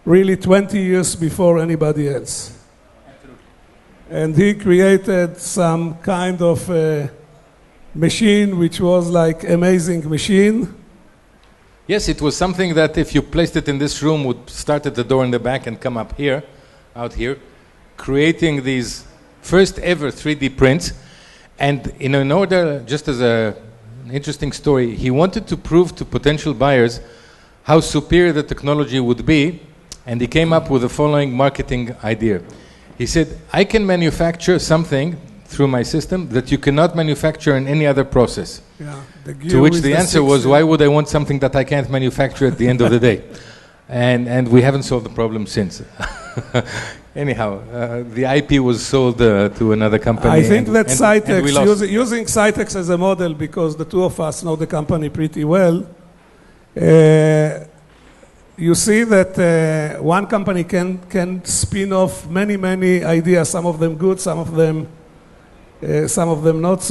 really 20 years before anybody else. And he created some kind of machine which was like amazing machine. Yes, it was something that if you placed it in this room would start at the door in the back and come up here, out here, creating these first ever 3D prints. And in order, just as an interesting story, he wanted to prove to potential buyers how superior the technology would be, and he came up with the following marketing idea. He said, I can manufacture something through my system that you cannot manufacture in any other process. Yeah, to which the answer was, why would I want something that I can't manufacture at the end of the day? And we haven't solved the problem since. Anyhow, the IP was sold to another company. I think that Cytex, using Cytex as a model, because the two of us know the company pretty well, you see that one company can spin off many ideas, some of them good, some of them not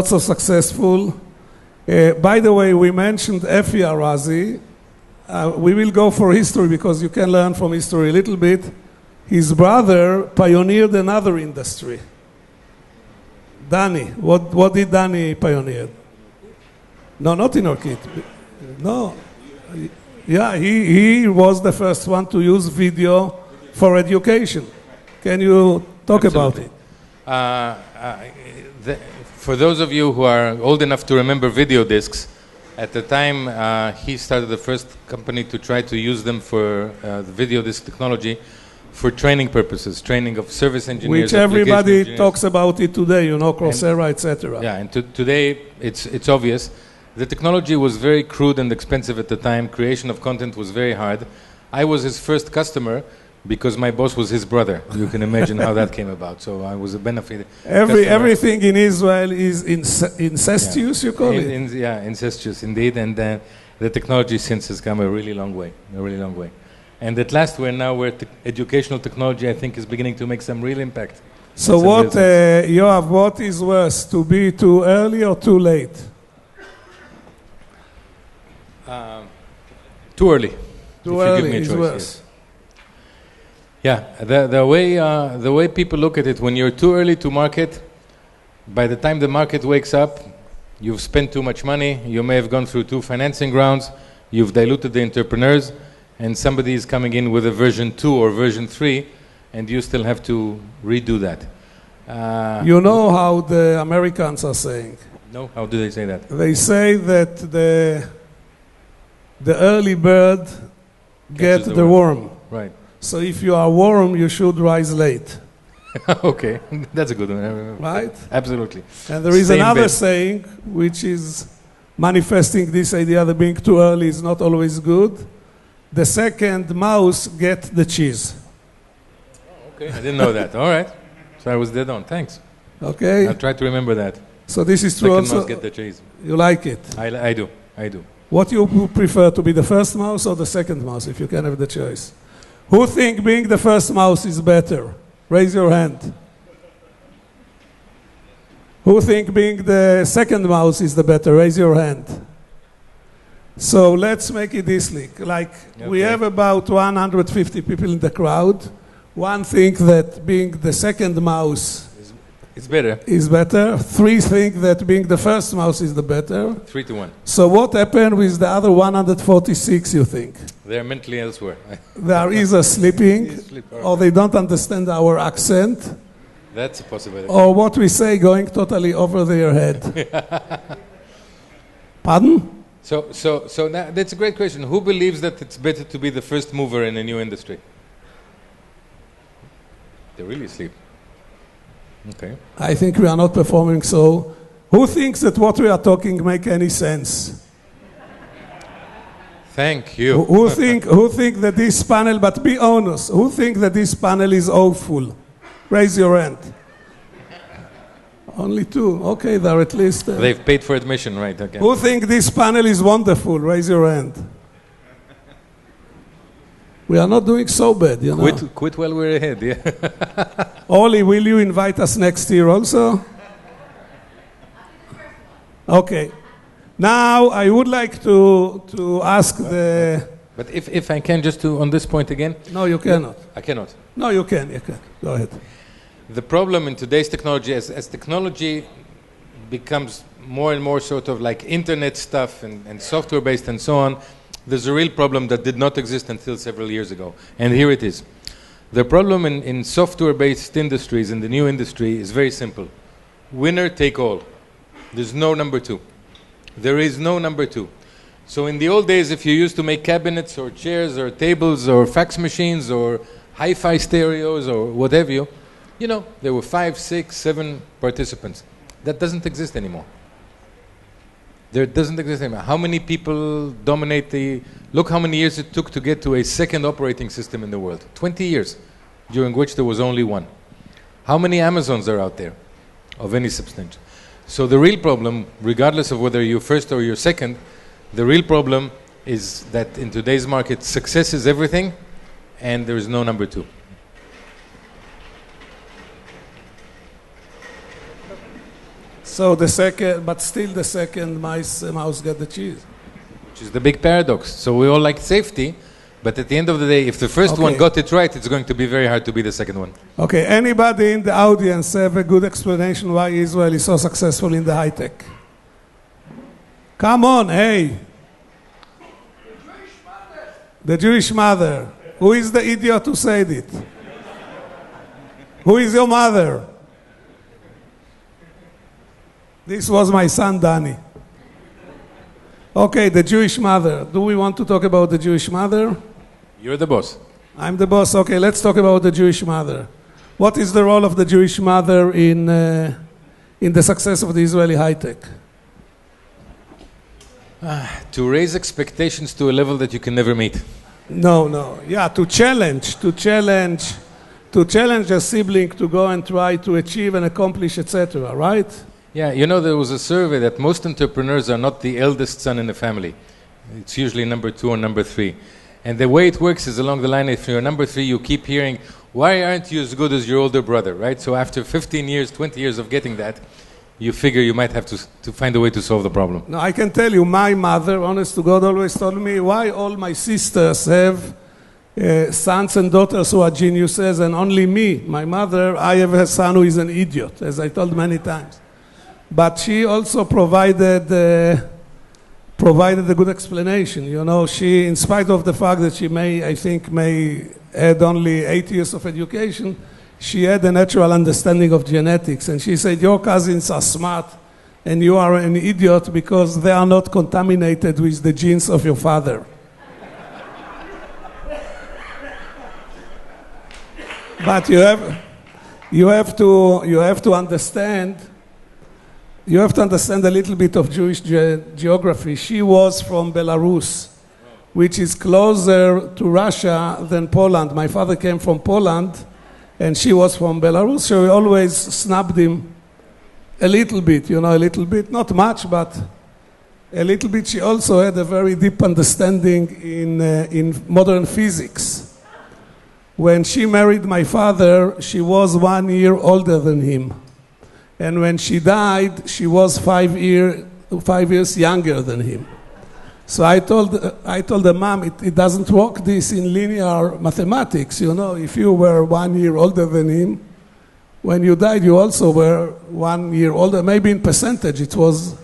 so successful. By the way, we mentioned Efi Arazi. We will go for history because you can learn from history a little bit. His brother pioneered another industry. Danny, what did Danny pioneer? No, not in Orchid. No. Yeah, he was the first one to use video for education. Can you talk about it? For those of you who are old enough to remember video discs, at the time he started the first company to try to use them for the video disc technology for training purposes, training of service engineers. Which everybody talks about it today, you know, Coursera, etc. Yeah, and today it's obvious. The technology was very crude and expensive at the time. Creation of content was very hard. I was his first customer because my boss was his brother. You can imagine how that came about. So I was a benefit. Everything in Israel is incestuous, you call it? Incestuous indeed. And the technology since has come a really long way, And at last we're educational technology, I think, is beginning to make some real impact. So what, Yoav, what is worse, to be too early or too late? Too early. Too early is worse. Yes. Yeah, the way people look at it, when you're too early to market, by the time the market wakes up, you've spent too much money, you may have gone through 2 financing rounds, you've diluted the entrepreneurs, and somebody is coming in with a version 2 or version 3, and you still have to redo that. You know how the Americans are saying? No, how do they say that? They say that the early bird gets the worm. Right. So if you are warm, you should rise late. Okay, that's a good one. Right? Absolutely. And there is another saying which is manifesting this idea that being too early is not always good. The second mouse gets the cheese. Oh, okay, I didn't know that. All right. So I was dead on. Thanks. Okay. I'll try to remember that. So this is true second also. Mouse get the cheese. You like it? I do. What you prefer, to be the first mouse or the second mouse, if you can have the choice? Who think being the first mouse is better? Raise your hand. Who think being the second mouse is the better? Raise your hand. So let's make it this like we have about 150 people in the crowd. One think that being the second mouse is better. 3 think that being the first mouse is the better. 3-1. So what happened with the other 146, you think? They're mentally elsewhere. They are either sleeping, or they don't understand our accent. That's a possibility. Or what we say going totally over their head. Pardon? So now, that's a great question. Who believes that it's better to be the first mover in a new industry? They really sleep. Okay. I think we are not performing so. Who thinks that what we are talking make any sense? Thank you. Who think that this panel, but be honest, who think that this panel is awful? Raise your hand. Only 2. Okay, there are at least... They've paid for admission, right? Okay. Who think this panel is wonderful? Raise your hand. We are not doing so bad, you know. Quit while we're ahead, yeah. Oli, will you invite us next year also? Okay. Now I would like to ask the But if I can just on this point again. No, you cannot. I cannot. No, you can. Go ahead. The problem in today's technology, as technology becomes more and more sort of like internet stuff and software-based and so on, there's a real problem that did not exist until several years ago. And here it is. The problem in software-based industries, in the new industry, is very simple. Winner take all. There's no number two. There is no number two. So in the old days, if you used to make cabinets or chairs or tables or fax machines or hi-fi stereos or whatever you know, there were 5, 6, 7 participants. That doesn't exist anymore. There doesn't exist anymore. How many people dominate look how many years it took to get to a second operating system in the world. 20 years, during which there was only one. How many Amazons are out there of any substance? So the real problem, regardless of whether you're first or you're second, the real problem is that in today's market, success is everything, and there is no number two. So the second mouse get the cheese. Which is the big paradox. So we all like safety, but at the end of the day, if the first one got it right, it's going to be very hard to be the second one. Okay, anybody in the audience have a good explanation why Israel is so successful in the high tech? Come on, hey. The Jewish mother. Who is the idiot who said it? Who is your mother? This was my son, Danny. Okay, the Jewish mother. Do we want to talk about the Jewish mother? You're the boss. I'm the boss. Okay, let's talk about the Jewish mother. What is the role of the Jewish mother in the success of the Israeli high tech? To raise expectations to a level that you can never meet. No. Yeah, to challenge a sibling to go and try to achieve and accomplish, etc., right? Yeah, you know, there was a survey that most entrepreneurs are not the eldest son in the family. It's usually number 2 or number 3. And the way it works is along the line, if you're number 3, you keep hearing, why aren't you as good as your older brother, right? So after 15 years, 20 years of getting that, you figure you might have to find a way to solve the problem. No, I can tell you, my mother, honest to God, always told me, why all my sisters have sons and daughters who are geniuses, and only me, my mother, I have a son who is an idiot, as I told many times. But she also provided a good explanation. You know, she, in spite of the fact that she may had only 8 years of education, she had a natural understanding of genetics. And she said, your cousins are smart and you are an idiot because they are not contaminated with the genes of your father. But you have to understand a little bit of Jewish geography. She was from Belarus, which is closer to Russia than Poland. My father came from Poland, and she was from Belarus. So we always snubbed him a little bit, not much, but a little bit. She also had a very deep understanding in modern physics. When she married my father, she was 1 year older than him. And when she died, she was 5 years younger than him. So I told the mom, it doesn't work this in linear mathematics. You know, if you were 1 year older than him, when you died, you also were 1 year older. Maybe in percentage, it was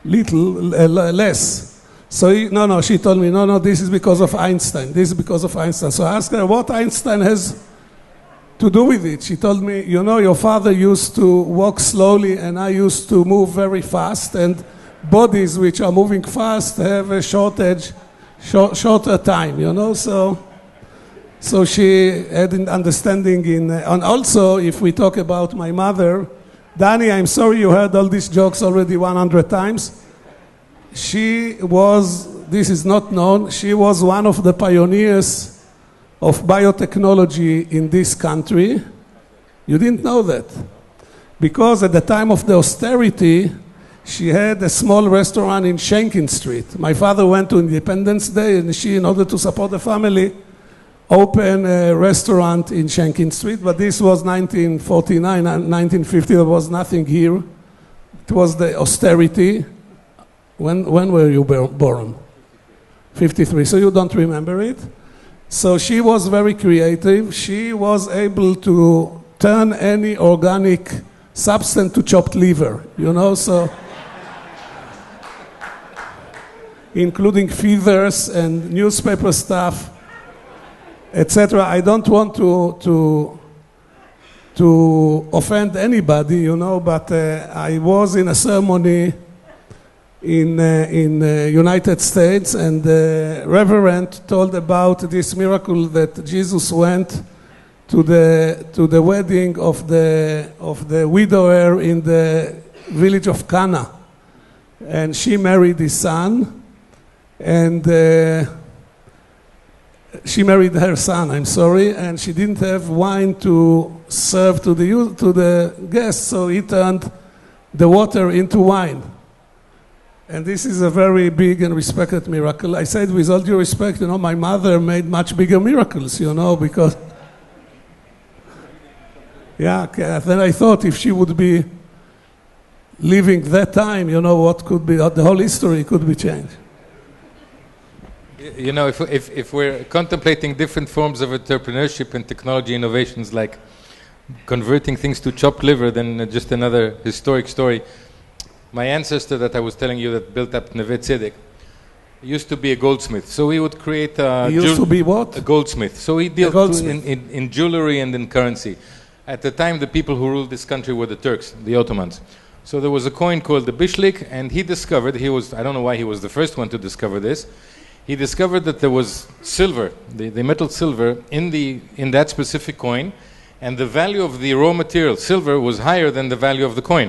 less. So she told me, no, this is because of Einstein. This is because of Einstein. So I asked her, what Einstein has to do with it? She told me, your father used to walk slowly and I used to move very fast, and bodies which are moving fast have a shorter time, So she had an understanding and also if we talk about my mother, Danny, I'm sorry you heard all these jokes already 100 times. She was, this is not known, she was one of the pioneers of biotechnology in this country. You didn't know that. Because at the time of the austerity, she had a small restaurant in Shankin Street. My father went to Independence Day, and she, in order to support the family, opened a restaurant in Shankin Street. But this was 1949, 1950, there was nothing here. It was the austerity. When were you born? 53. So you don't remember it. So she was very creative. She was able to turn any organic substance to chopped liver, so including feathers and newspaper stuff, etc. I don't want to offend anybody, but I was in a ceremony in United States, and the reverend told about this miracle that Jesus went to the wedding of the widower in the village of Cana, and she married his son, and she married her son, and she didn't have wine to serve to the guests, so he turned the water into wine. And this is a very big and respected miracle. I said, with all due respect, my mother made much bigger miracles, because... Yeah, then I thought if she would be living that time, what could be, the whole history could be changed. If we're contemplating different forms of entrepreneurship and technology innovations, like converting things to chopped liver, then just another historic story. My ancestor that I was telling you that built up Neve Tzedek used to be a goldsmith. So he would create he used to be what? A goldsmith. So he dealt in jewelry and in currency. At the time, the people who ruled this country were the Turks, the Ottomans. So there was a coin called the Bishlik, and he discovered, I don't know why he was the first one to discover this, he discovered that there was silver, the metal silver, in that specific coin, and the value of the raw material, silver, was higher than the value of the coin,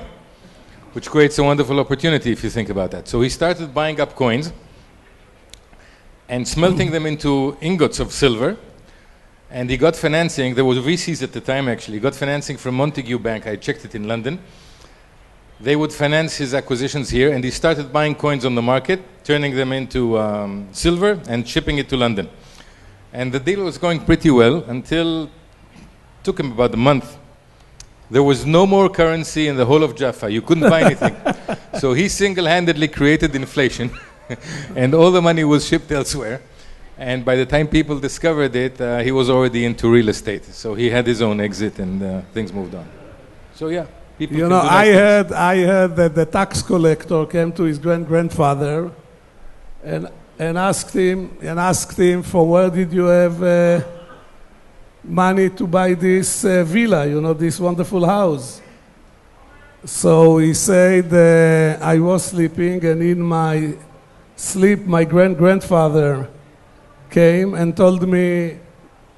which creates a wonderful opportunity if you think about that. So he started buying up coins and smelting them into ingots of silver, and he got financing. There was VCs at the time, actually. He got financing from Montague Bank. I checked it in London. They would finance his acquisitions here, and he started buying coins on the market, turning them into silver and shipping it to London. And the deal was going pretty well until it took him about a month. There was no more currency in the whole of Jaffa. You couldn't buy anything. So he single-handedly created inflation, and all the money was shipped elsewhere. And by the time people discovered it, he was already into real estate. So he had his own exit, and things moved on. So yeah, people. I heard that the tax collector came to his grandfather, and asked him for where did you have money to buy this villa, this wonderful house. So he said, I was sleeping, and in my sleep, my grandfather came and told me,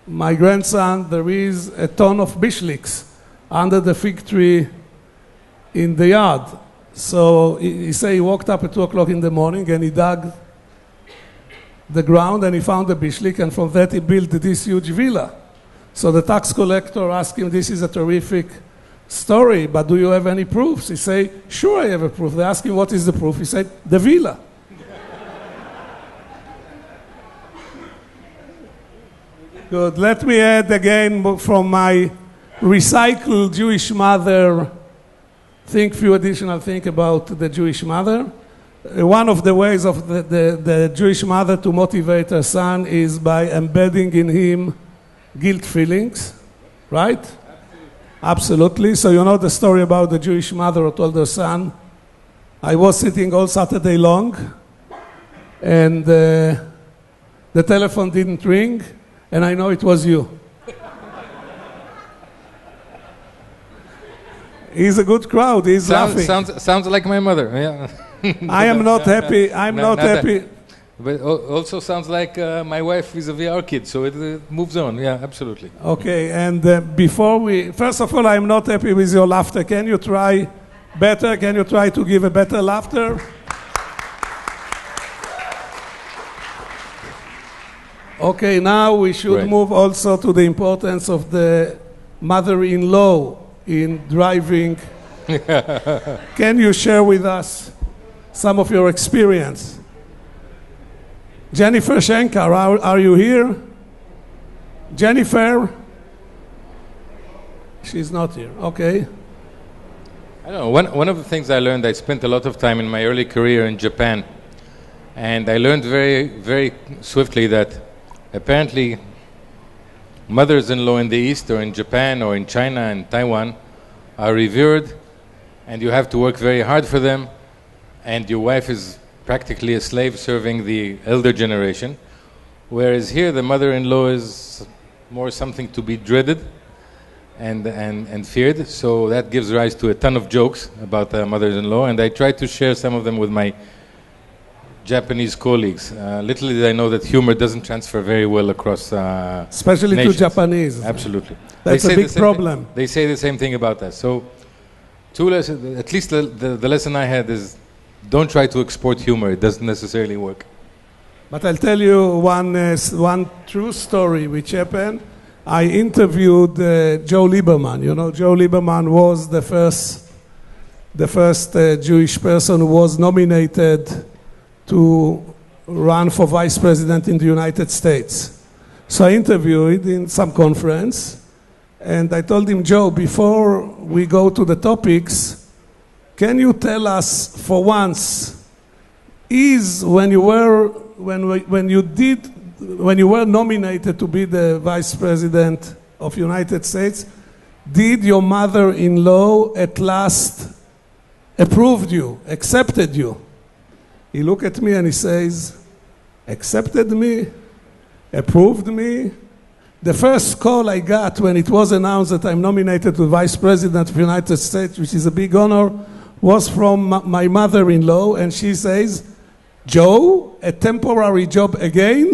my grandson, there is a ton of bishliks under the fig tree in the yard. So he said he woke up at 2 o'clock in the morning and he dug the ground and he found a bishlik, and from that he built this huge villa. So the tax collector asked him, this is a terrific story, but do you have any proofs? He said, sure, I have a proof. They asked him, what is the proof? He said, the villa. Good. Let me add again from my recycled Jewish mother, few additional things about the Jewish mother. One of the ways of the Jewish mother to motivate her son is by embedding in him guilt feelings, right? Absolutely. So you know the story about the Jewish mother who told her son, I was sitting all Saturday long, and the telephone didn't ring, and I know it was you. He's a good crowd. He's laughing. Sounds like my mother. Yeah. I am not happy. I'm not happy. But also sounds like my wife is a VR kid, so it moves on. Yeah, absolutely. Okay, and first of all, I'm not happy with your laughter. Can you try better? Can you try to give a better laughter? Okay, now we should move also to the importance of the mother-in-law in driving. Can you share with us some of your experience? Jennifer Schenker, are you here? Jennifer? She's not here. Okay. I don't know. One of the things I learned, I spent a lot of time in my early career in Japan. And I learned very, very swiftly that apparently mothers-in-law in the East or in Japan or in China and Taiwan are revered, and you have to work very hard for them, and your wife is practically a slave serving the elder generation, whereas here the mother-in-law is more something to be dreaded and feared. So that gives rise to a ton of jokes about mothers-in-law, and I try to share some of them with my Japanese colleagues. Little did I know that humor doesn't transfer very well across especially nations. to Japanese. Absolutely. That's a big problem. They say the same thing about us. So two lessons, at least the lesson I had is don't try to export humor. It doesn't necessarily work. But I'll tell you one true story which happened. I interviewed Joe Lieberman. You know, Joe Lieberman was the first Jewish person who was nominated to run for vice president in the United States. So I interviewed in some conference, and I told him, Joe, before we go to the topics, can you tell us for once, when you were nominated to be the vice president of United States, did your mother-in-law at last approved you, accepted you? He looked at me and he says, accepted me, approved me. The first call I got when it was announced that I'm nominated to Vice President of the United States, which is a big honor, was from my mother-in-law, and she says, Joe, a temporary job again?